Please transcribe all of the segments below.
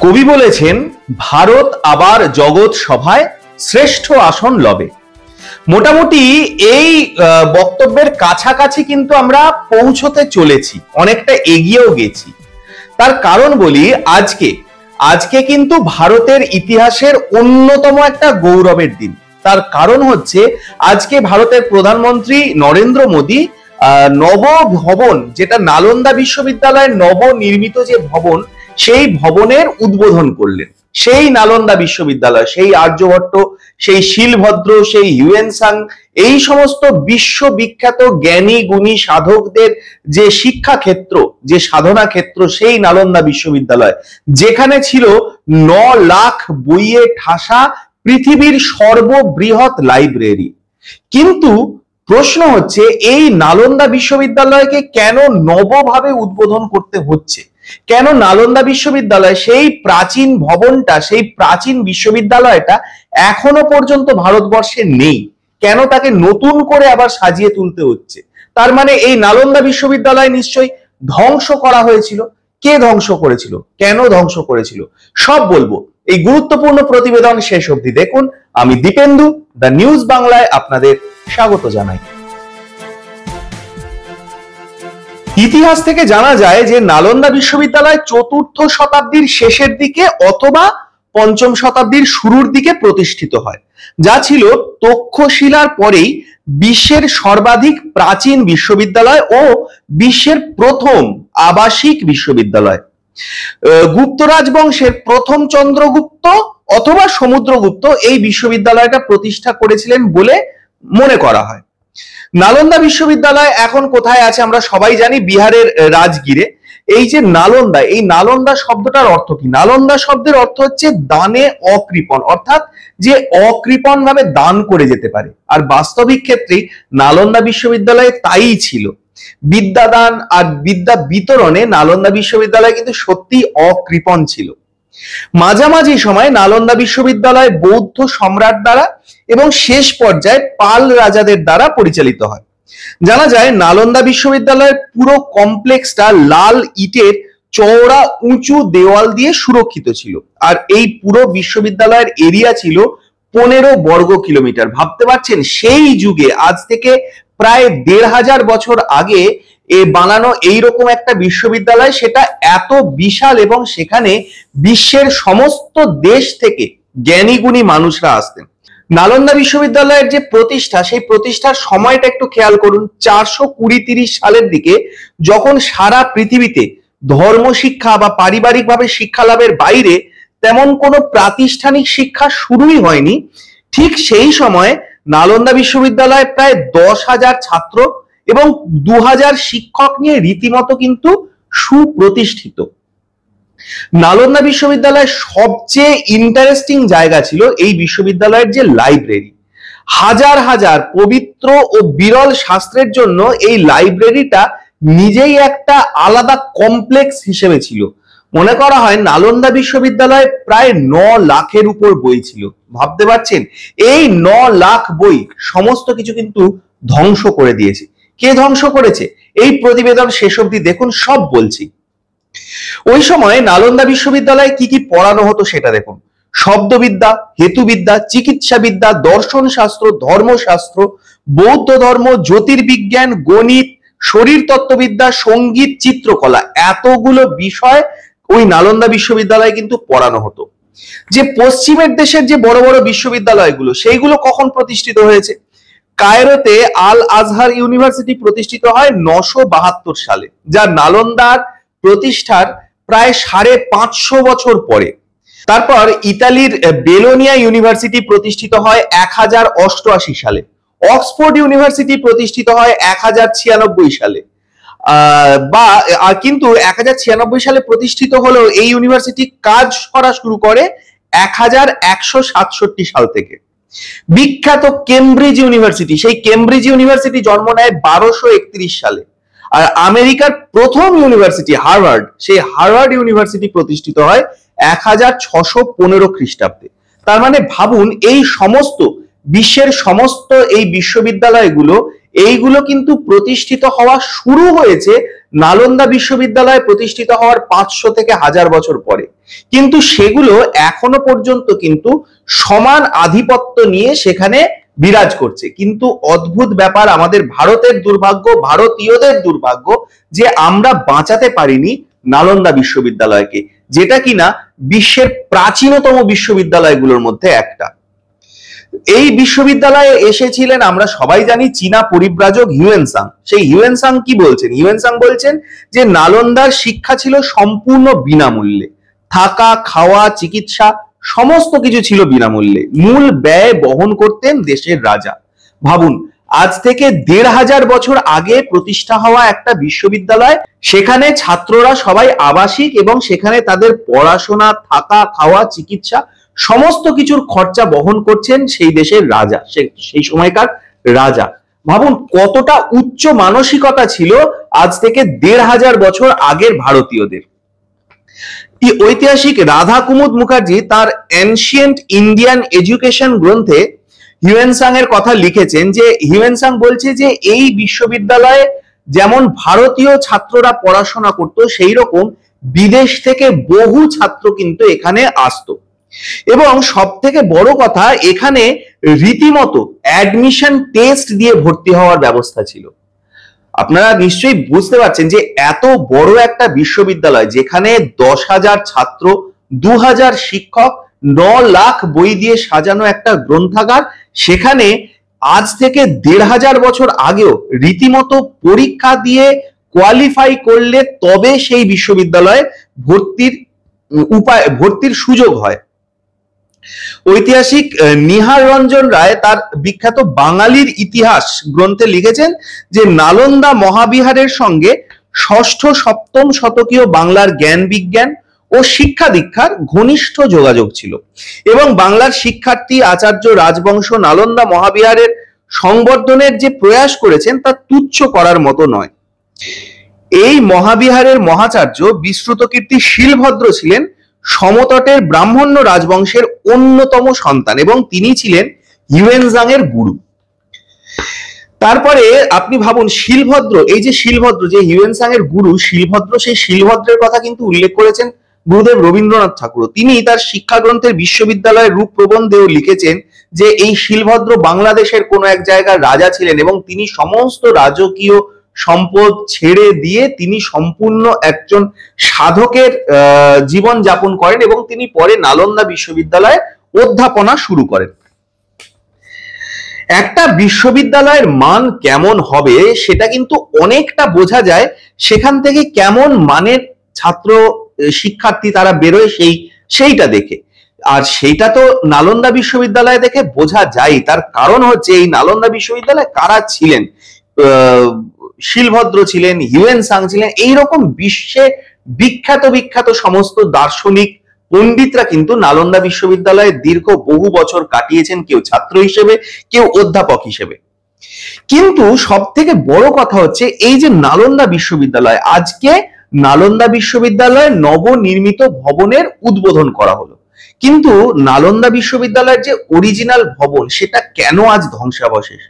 কবি বলেছেন, ভারত আবার জগৎ সভায় শ্রেষ্ঠ আসন লবে। মোটামুটি এই বক্তব্যের কাছাকাছি কিন্তু আমরা পৌঁছতে চলেছি, অনেকটা এগিয়েও গেছি। তার কারণ বলি, আজকে কিন্তু ভারতের ইতিহাসের অন্যতম একটা গৌরবের দিন। তার কারণ হচ্ছে, আজকে ভারতের প্রধানমন্ত্রী নরেন্দ্র মোদী নবভবন, যেটা নালন্দা বিশ্ববিদ্যালয়ের নবনির্মিত যে ভবন, সেই ভবনের উদ্বোধন করলেন। সেই নালন্দা বিশ্ববিদ্যালয়, সেই আর্যভট্ট, সেই শিলভদ্র, সেই হিউয়েন-সাং, এই সমস্ত বিশ্ববিখ্যাত জ্ঞানী গুণী সাধকদের যে শিক্ষা ক্ষেত্র, যে সাধনা ক্ষেত্র, সেই নালন্দা বিশ্ববিদ্যালয়, যেখানে ছিল 9 লাখ বইয়ে ঠাসা পৃথিবীর সর্ববৃহৎ লাইব্রেরি। কিন্তু প্রশ্ন হচ্ছে, এই নালন্দা বিশ্ববিদ্যালয়কে কেন নবভাবে উদ্বোধন করতে হচ্ছে? কেন নালন্দা বিশ্ববিদ্যালয়, সেই প্রাচীন ভবনটা, সেই প্রাচীন বিশ্ববিদ্যালয়টা এখনো পর্যন্ত ভারতবর্ষে নেই? কেন তাকে নতুন করে আবার সাজিয়ে তুলতে হচ্ছে? তার মানে এই নালন্দা বিশ্ববিদ্যালয় নিশ্চয়ই ধ্বংস করা হয়েছিল। কে ধ্বংস করেছিল? কেন ধ্বংস করেছিল? সব বলবো এই গুরুত্বপূর্ণ প্রতিবেদন শেষ অবধি দেখুন। আমি দীপেন্দু, দ্য নিউজ বাংলায় আপনাদের স্বাগত জানাই। ইতিহাস থেকে জানা যায় যে নালন্দা বিশ্ববিদ্যালয় 4র্থ শতাব্দীর শেষের দিকে অথবা 5ম শতাব্দীর শুরুর দিকে প্রতিষ্ঠিত হয়, যা ছিল তক্ষশিলার পরেই বিশ্বের সর্বাধিক প্রাচীন বিশ্ববিদ্যালয় ও বিশ্বের প্রথম আবাসিক বিশ্ববিদ্যালয়। গুপ্ত রাজবংশের প্রথম চন্দ্রগুপ্ত অথবা সমুদ্রগুপ্ত এই বিশ্ববিদ্যালয়টা প্রতিষ্ঠা করেছিলেন বলে মনে করা হয়। নালন্দা বিশ্ববিদ্যালয় এখন কোথায় আছে আমরা সবাই জানি, বিহারের রাজগীরে। এই যে নালন্দা, এই নালন্দা শব্দটার অর্থ কি? নালন্দা শব্দের অর্থ হচ্ছে দানে অকৃপণ, অর্থাৎ যে অকৃপণ ভাবে দান করে যেতে পারে। আর বাস্তবিক ক্ষেত্রে নালন্দা বিশ্ববিদ্যালয়ে তাই ছিল। বিদ্যাদান আর বিদ্যা বিতরণে নালন্দা বিশ্ববিদ্যালয় কিন্তু সত্যি অকৃপণ ছিল। মাঝামাঝি সময় নালন্দা বিশ্ববিদ্যালয় বৌদ্ধ সম্রাট দ্বারা এবং শেষ পর্যায়ে পাল রাজাদের দ্বারা পরিচালিত হয়। জানা যায় নালন্দা বিশ্ববিদ্যালয়ের পুরো কমপ্লেক্সটা লাল ইটের চওড়া উঁচু দেওয়াল দিয়ে সুরক্ষিত ছিল। আর এই পুরো বিশ্ববিদ্যালয়ের এরিয়া ছিল 15 বর্গ কিলোমিটার। ভাবতে পারছেন, সেই যুগে, আজ থেকে প্রায় 1500 বছর আগে বানানো এইরকম একটা বিশ্ববিদ্যালয়, সেটা এত বিশাল, এবং সেখানে বিশ্বের সমস্ত দেশ থেকে জ্ঞানী গুণী মানুষরা আসতেন। নালন্দা বিশ্ববিদ্যালয়ের যে প্রতিষ্ঠা, সেই প্রতিষ্ঠার সময়টা একটু খেয়াল করুন। 420-30 সালের দিকে, যখন সারা পৃথিবীতে ধর্ম শিক্ষা বা পারিবারিকভাবে শিক্ষা লাভের বাইরে তেমন কোনো প্রাতিষ্ঠানিক শিক্ষা শুরুই হয়নি, ঠিক সেই সময় নালন্দা বিশ্ববিদ্যালয় প্রায় 10,000 ছাত্র এবং 2000 শিক্ষক নিয়ে রীতিমতো কিন্তু সুপ্রতিষ্ঠিত। নালন্দা বিশ্ববিদ্যালয়ের সবচেয়ে ইন্টারেস্টিং জায়গা ছিল এই বিশ্ববিদ্যালয়ের যে লাইব্রেরি। হাজার হাজার পবিত্র ও বিরল শাস্ত্রের জন্য এই লাইব্রেরিটা নিজেই একটা আলাদা কমপ্লেক্স হিসেবে ছিল। মনে করা হয় নালন্দা বিশ্ববিদ্যালয়ে প্রায় 9 লাখের উপর বই ছিল। ভাবতে পারছেন, এই 9 লাখ বই সমস্ত কিছু কিন্তু ধ্বংস করে দিয়েছে। কে ধ্বংস করেছে? এই প্রতিবেদন শেষ অবধি দেখুন, সব বলছি। ওই সময় নালন্দা বিশ্ববিদ্যালয়ে কি কি পড়ানো হতো সেটা দেখুন। শব্দবিদ্যা, হেতুবিদ্যা, চিকিৎসাবিদ্যা, দর্শন শাস্ত্র, ধর্মশাস্ত্র, বৌদ্ধ ধর্ম, জ্যোতির্বিজ্ঞান, গণিত, শরীর তত্ত্ববিদ্যা, সঙ্গীত, চিত্রকলা, এতগুলো বিষয় ওই নালন্দা বিশ্ববিদ্যালয়ে কিন্তু পড়ানো হতো। যে পশ্চিমের দেশের যে বড় বড় বিশ্ববিদ্যালয়গুলো, সেইগুলো কখন প্রতিষ্ঠিত হয়েছে? কায়রোতে আল আজহার ইউনিভার্সিটি প্রতিষ্ঠিত হয় 972 সালে, যা নালন্দার প্রতিষ্ঠার প্রায় 550 বছর পরে। তারপর ইতালির বেলোনিয়া ইউনিভার্সিটি প্রতিষ্ঠিত হয় 1088 সালে। অক্সফোর্ড ইউনিভার্সিটি প্রতিষ্ঠিত হয় 1096 সালে। কিন্তু 1096 সালে প্রতিষ্ঠিত হলেও এই ইউনিভার্সিটি কাজ করা শুরু করে 1167 সাল থেকে। বিখ্যাত কেমব্রিজ ইউনিভার্সিটি, সেই কেমব্রিজ ইউনিভার্সিটি জন্ম নেয় 1231 সালে। আর আমেরিকার প্রথম ইউনিভার্সিটি হার্ভার্ড, সেই হার্ভার্ড ইউনিভার্সিটি প্রতিষ্ঠিত হয় 1615 খ্রিস্টাব্দে। তার মানে ভাবুন, এই সমস্ত বিশ্বের সমস্ত এই বিশ্ববিদ্যালয়গুলো, এইগুলো কিন্তু প্রতিষ্ঠিত হওয়া শুরু হয়েছে নালন্দা বিশ্ববিদ্যালয় প্রতিষ্ঠিত হওয়ার 500 থেকে 1000 বছর পরে, কিন্তু সেগুলো এখনো পর্যন্ত কিন্তু সমান আধিপত্য নিয়ে সেখানে বিরাজ করছে। কিন্তু অদ্ভুত ব্যাপার, আমাদের ভারতের দুর্ভাগ্য, ভারতীয়দের দুর্ভাগ্য যে আমরা বাঁচাতে পারিনি নালন্দা বিশ্ববিদ্যালয়কে, যেটা কিনা বিশ্বের প্রাচীনতম বিশ্ববিদ্যালয়গুলোর মধ্যে একটা। এই বিশ্ববিদ্যালয়ে এসেছিলেন আমরা সবাই জানি চীনা পরিব্রাজক হিউয়েনসাং। সেই হিউয়েনসাং কি বলছেন? হিউয়েনসাং বলছেন যে নালন্দার শিক্ষা ছিল সম্পূর্ণ বিনামূল্যে, থাকা, খাওয়া, চিকিৎসা সমস্ত কিছু ছিল বিনামূল্যে, মূল ব্যয় বহন করতেন দেশের রাজা। ভাবুন, আজ থেকে 1500 বছর আগে প্রতিষ্ঠা হওয়া একটা বিশ্ববিদ্যালয়, সেখানে ছাত্ররা সবাই আবাসিক এবং সেখানে তাদের পড়াশোনা, থাকা, খাওয়া, চিকিৎসা সমস্ত কিছুর খরচা বহন করছেন সেই দেশের রাজা, সেই সময়কার রাজা। ভাবুন কতটা উচ্চ মানসিকতা ছিল আজ থেকে 1500 বছর আগের ভারতীয়দের। ঐতিহাসিক রাধা কুমুদ মুখার্জি তার এনশিয়েন্ট ইন্ডিয়ান এডুকেশন গ্রন্থে হিউয়েনসাং এর কথা লিখেছেন, যে হিউয়েনসাং বলছে যে এই বিশ্ববিদ্যালয়ে যেমন ভারতীয় ছাত্ররা পড়াশোনা করত, সেই রকম বিদেশ থেকে বহু ছাত্র কিন্তু এখানে আসতো। এবং সব থেকে বড় কথা, এখানে রীতিমতো অ্যাডমিশন টেস্ট দিয়ে ভর্তি হওয়ার ব্যবস্থা ছিল। আপনারা নিশ্চয়ই বুঝতে পারছেন যে এত বড় একটা বিশ্ববিদ্যালয়, যেখানে 10,000 ছাত্র, 2000 শিক্ষক, 9 লাখ বই দিয়ে সাজানো একটা গ্রন্থাগার, সেখানে আজ থেকে 1500 বছর আগেও রীতিমতো পরীক্ষা দিয়ে কোয়ালিফাই করলে তবে সেই বিশ্ববিদ্যালয়ে ভর্তির সুযোগ হয়। ঐতিহাসিক নিহার রঞ্জন রায় তার বিখ্যাত বাঙালির ইতিহাস গ্রন্থে লিখেছেন যে নালন্দা মহাবিহারের সঙ্গে 6ষ্ঠ 7ম শতকীয় বাংলার জ্ঞান বিজ্ঞান ও শিক্ষা দীক্ষার ঘনিষ্ঠ যোগাযোগ ছিল, এবং বাংলার শিক্ষার্থী আচার্য রাজবংশ নালন্দা মহাবিহারের সংবর্ধনের যে প্রয়াস করেছেন তা তুচ্ছ করার মতো নয়। এই মহাবিহারের মহাচার্য বিশ্রুতকীর্তি শীলভদ্র ছিলেন সমতটের ব্রাহ্মণ্য রাজবংশের অন্যতম সন্তান, এবং তিনি ছিলেন হিউয়েনসাং এর গুরু। তারপরে আপনি ভাবুন শীলভদ্র, এই যে শীলভদ্র যে হিউয়েনসাং এর গুরু শীলভদ্র, সেই শীলভদ্রের কথা কিন্তু উল্লেখ করেছেন গুরুদেব রবীন্দ্রনাথ ঠাকুর। তিনি তার শিক্ষা গ্রন্থের বিশ্ববিদ্যালয়ের রূপ প্রবন্ধেও লিখেছেন যে এই শীলভদ্র বাংলাদেশের কোন এক জায়গার রাজা ছিলেন, এবং তিনি সমস্ত রাজকীয় সম্পদ ছেড়ে দিয়ে তিনি সম্পূর্ণ একজন সাধকের জীবন যাপন করেন, এবং তিনি পরে নালন্দা বিশ্ববিদ্যালয়ে অধ্যাপনা শুরু করেন। একটা বিশ্ববিদ্যালয়ের মান কেমন হবে সেটা কিন্তু অনেকটা বোঝা যায় সেখান থেকে কেমন মানের ছাত্র শিক্ষার্থী তারা বেরোয় সেইটা দেখে। আর সেইটা তো নালন্দা বিশ্ববিদ্যালয় দেখে বোঝা যায়। তার কারণ হচ্ছে এই নালন্দা বিশ্ববিদ্যালয়ে কারা ছিলেন, শীলভদ্র ছিলেন, হিউয়েনসাং ছিলেন, এইরকম বিশ্বে বিখ্যাত সমস্ত দার্শনিক পণ্ডিতরা কিন্তু নালন্দা বিশ্ববিদ্যালয়ে দীর্ঘ বহু বছর কাটিয়েছেন, কেউ ছাত্র হিসেবে, কেউ অধ্যাপক হিসেবে। কিন্তু সব থেকে বড় কথা হচ্ছে এই যে নালন্দা বিশ্ববিদ্যালয়, আজকে নালন্দা বিশ্ববিদ্যালয়ে নবনির্মিত ভবনের উদ্বোধন করা হলো, কিন্তু নালন্দা বিশ্ববিদ্যালয়ের যে অরিজিনাল ভবন সেটা কেন আজ ধ্বংসাবশেষ?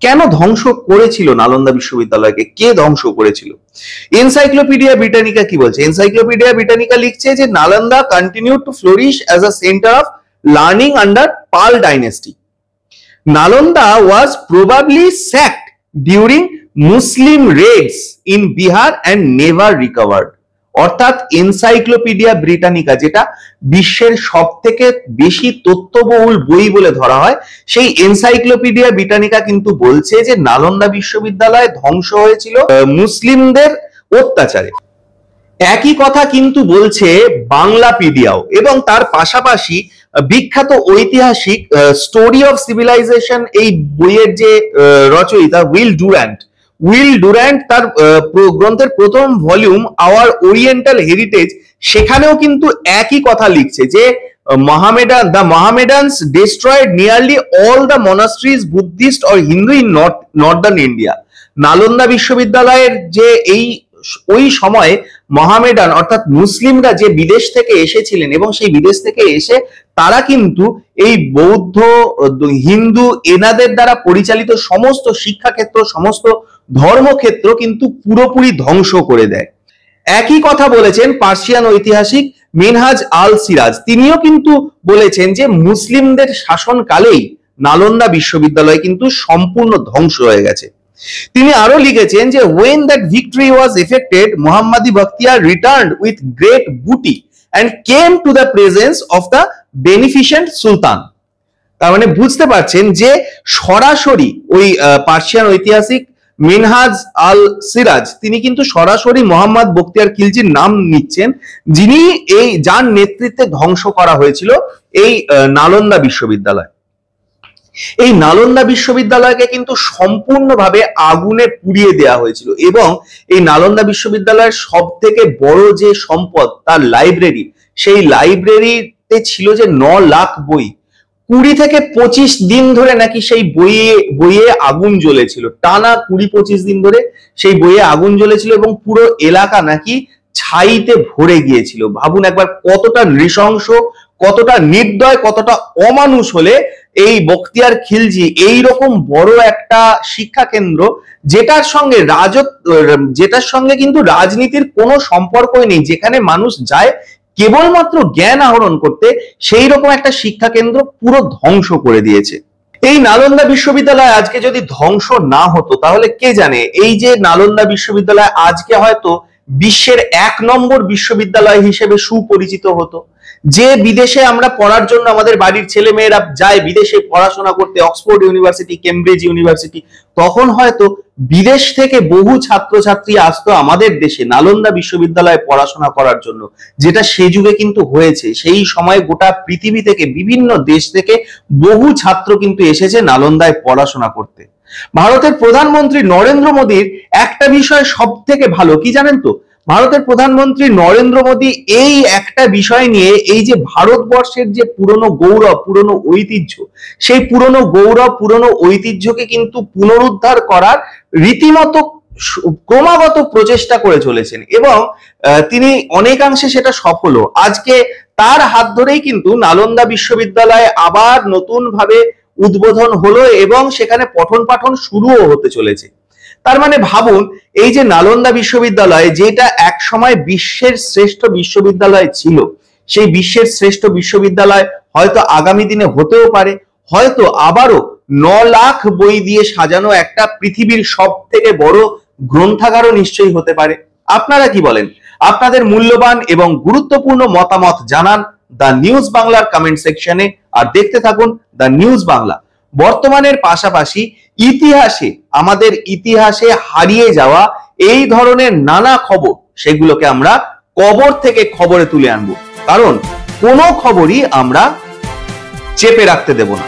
কেন ধ্বংস করেছিল নালন্দা বিশ্ববিদ্যালয়কে? কে ধ্বংস করেছিল? এনসাইক্লোপিডিয়া ব্রিটানিকা কি বলছে? এনসাইক্লোপিডিয়া ব্রিটানিকা লিখছে যে Nalanda continued to flourish as a centre of learning under Pala dynasty. Nalanda was probably sacked during Muslim raids in Bihar and never recovered. অর্থাৎ এনসাইক্লোপিডিয়া ব্রিটানিকা, যেটা বিশ্বের সব থেকে বেশি তথ্যবহুল বই বলে ধরা হয়, সেই এনসাইক্লোপিডিয়া ব্রিটানিকা কিন্তু বলছে যে নালন্দা বিশ্ববিদ্যালয় ধ্বংস হয়েছিল মুসলিমদের অত্যাচারে। একই কথা কিন্তু বলছে বাংলাপিডিয়াও, এবং তার পাশাপাশি বিখ্যাত ঐতিহাসিক স্টোরি অফ সিভিলাইজেশন এই বইয়ের যে রচয়িতা উইল ডুর্যান্ট তার গ্রন্থের প্রথম ভলিউম আওয়ার ওরিয়েন্টাল হেরিটেজ, সেখানেও কিন্তু একই কথা লিখছে যে the Mohammedans destroyed nearly all the monasteries, Buddhist or Hindu in northern India. Nalanda বিশ্ববিদ্যালয়ের যে ওই সময় মহামেডান অর্থাৎ মুসলিমরা যে বিদেশ থেকে এসেছিলেন এবং সেই বিদেশ থেকে এসে তারা কিন্তু এই বৌদ্ধ, হিন্দু এনাদের দ্বারা পরিচালিত সমস্ত শিক্ষাক্ষেত্র, সমস্ত ধর্মক্ষেত্র কিন্তু পুরোপুরি ধ্বংস করে দেয়। একই কথা বলেছেন পার্সিয়ান ঐতিহাসিক মিনহাজ আল সিরাজ। তিনিও কিন্তু বলেছেন যে মুসলিমদের শাসনকালেই নালন্দা বিশ্ববিদ্যালয় কিন্তু সম্পূর্ণ ধ্বংস হয়ে গেছে। তিনি আরো লিখেছেন যে when that victory was effected, Muhammadi Bakhtiyar returned with great booty and came to the presence of the beneficent sultan। তার মানে বুঝতে পারছেন যে সরাসরি ওই পার্সিয়ান ঐতিহাসিক মিনহাজ আল সিরাজ তিনি কিন্তু সরাসরি মোহাম্মদ বখতিয়ার খিলজির নাম নিচ্ছেন, যিনি এই যার নেতৃত্বে ধ্বংস করা হয়েছিল এই নালন্দা বিশ্ববিদ্যালয়। এই নালন্দা বিশ্ববিদ্যালয়কে কিন্তু সম্পূর্ণভাবে আগুনে পুড়িয়ে দেওয়া হয়েছিল এবং এই নালন্দা বিশ্ববিদ্যালয়ের সব থেকে বড় যে সম্পদ তার লাইব্রেরি, সেই লাইব্রেরিতে ছিল যে 9 লাখ বই। 20 থেকে 25 দিন ধরে নাকি সেই বইয়ে আগুন জ্বলেছিল, টানা 20-25 দিন ধরে সেই বইয়ে আগুন জ্বলেছিল এবং পুরো এলাকা নাকি ছাইতে ভরে গিয়েছিল। ভাবুন একবার কতটা নৃশংস, কতটা নির্দয়, কতটা অমানুষ হলে এই বখতিয়ার খিলজি এইরকম বড় একটা শিক্ষা কেন্দ্র যেটার সঙ্গে কিন্তু রাজনীতির কোনো সম্পর্কই নেই, যেখানে মানুষ যায় কেবলমাত্র জ্ঞান আহরণ করতে, সেই রকম একটা শিক্ষা কেন্দ্র পুরো ধ্বংস করে দিয়েছে। এই নালন্দা বিশ্ববিদ্যালয় আজকে যদি ধ্বংস না হতো তাহলে কে জানে এই যে নালন্দা বিশ্ববিদ্যালয় আজকে হয়তো বিশ্বের 1 নম্বর বিশ্ববিদ্যালয় হিসেবে সুপরিচিত হতো। যে বিদেশে আমরা পড়ার জন্য আমাদের বাড়ির ছেলে মেয়েরা যায় বিদেশে পড়াশোনা করতে, অক্সফোর্ড ইউনিভার্সিটি, কেমব্রিজ ইউনিভার্সিটি, তখন হয়তো বিদেশ থেকে বহু ছাত্রছাত্রী আসতো আমাদের দেশে নালন্দা বিশ্ববিদ্যালয়ে পড়াশোনা করার জন্য, যেটা সে যুগে কিন্তু হয়েছে। সেই সময় গোটা পৃথিবী থেকে, বিভিন্ন দেশ থেকে বহু ছাত্র কিন্তু এসেছে নালন্দায় পড়াশোনা করতে। ভারতের প্রধানমন্ত্রী নরেন্দ্র মোদীর একটা বিষয় সব থেকে ভালো কি জানেন তো? ভারতের প্রধানমন্ত্রী নরেন্দ্র মোদী এই একটা বিষয় নিয়ে, এই যে ভারতবর্ষের যে পুরনো গৌরব, পুরনো ঐতিহ্য, সেই পুরনো গৌরব, পুরনো ঐতিহ্যকে কিন্তু পুনরুদ্ধার করার রীতিমতো ক্রমাগত প্রচেষ্টা করে চলেছেন এবং তিনি অনেকাংশে সেটা সফল। আজকে তার হাত ধরেই কিন্তু নালন্দা বিশ্ববিদ্যালয় আবার নতুন ভাবে উদ্বোধন হলো এবং সেখানে পঠন পাঠন শুরুও হতে চলেছে। তার মানে ভাবুন, এই যে নালন্দা বিশ্ববিদ্যালয়, যেটা এক সময় বিশ্বের শ্রেষ্ঠ বিশ্ববিদ্যালয় ছিল, সেই বিশ্বের শ্রেষ্ঠ বিশ্ববিদ্যালয় হয়তো আগামী দিনে হতেও পারে, হয়তো আবারও 9 লাখ বই দিয়ে সাজানো একটা পৃথিবীর সব থেকে বড় গ্রন্থাগারও নিশ্চয়ই হতে পারে। আপনারা কি বলেন? আপনাদের মূল্যবান এবং গুরুত্বপূর্ণ মতামত জানান দ্য নিউজ বাংলার কমেন্ট সেকশনে, আর দেখতে থাকুন দ্য নিউজ বাংলা। বর্তমানের পাশাপাশি ইতিহাসে, আমাদের ইতিহাসে হারিয়ে যাওয়া এই ধরনের নানা খবর, সেগুলোকে আমরা কবর থেকে খবরে তুলে আনবো, কারণ কোনো খবরই আমরা চেপে রাখতে দেব না।